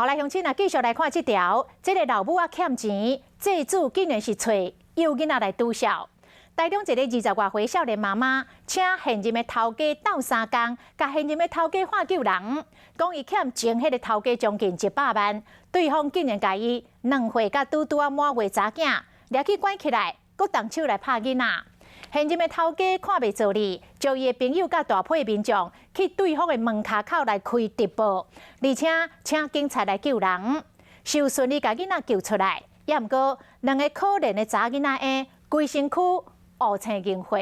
后来乡亲啊，继续来看这条，这个老母啊欠钱，债主竟然是找幼囡仔来赌笑。台中一个20多岁少年妈妈，请现任的头家斗3工，甲现任的头家喊救人，讲伊欠前迄个头家将近100万，对方竟然甲伊2岁甲拄啊满月查囝掠去关起来，搁动手来拍囡仔。现任的头家看袂做理，叫伊的朋友甲大批民众去对方的门骹口来开直播，而且请警察来救人，是顺利甲囡仔救出来。也毋过2个可怜的查囡仔的规身躯乌青银花，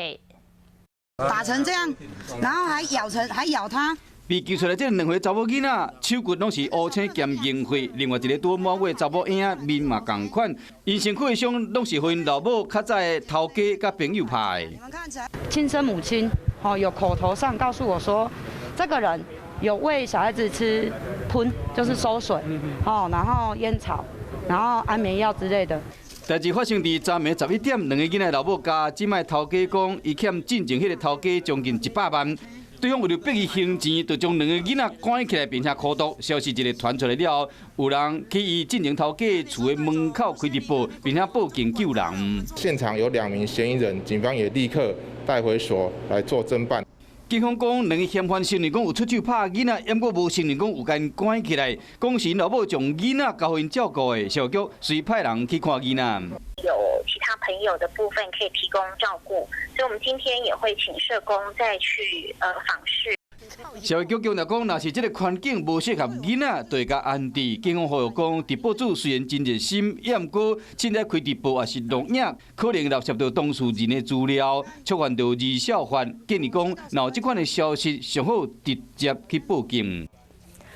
打成这样，然后还咬他。被救出来这2岁查某囡仔，手骨拢是乌青兼银花，另外一个拄满月查某婴面嘛同款，因身躯的伤拢是因老母较早的头家甲朋友拍的。亲生母亲有口头上告诉我说，这个人有喂小孩子吃喷，就是馊水，然后烟草，然后安眠药之类的。代志发生伫昨暝11点，2个囡仔老母甲即卖头家讲，伊欠进前迄个头家将近100万。对方为了逼伊还钱，就将2个囡仔关起来，并且苦毒。消息一个传出来了后，有人去伊进前头家厝的门口开直播，并且报警救人。现场有2名嫌疑人，警方也立刻带回所来做侦办。警方讲，2个嫌犯承认讲有出手拍囡仔，不过无承认讲有将关起来。讲是老母将囡仔交因照顾的，社局随派人去看囡仔。有其他朋友的部分可以提供照顾，所以我们今天也会请社工再去访视。社会局强调讲，若是这个环境无适合囡仔，就会甲安置。警方呼吁讲，直播主虽然真热心，也毋过凊彩开直播也是录影，可能会涉到当事人的资料，触犯到二小犯。建议讲，若有这款的消息，上好直接去报警。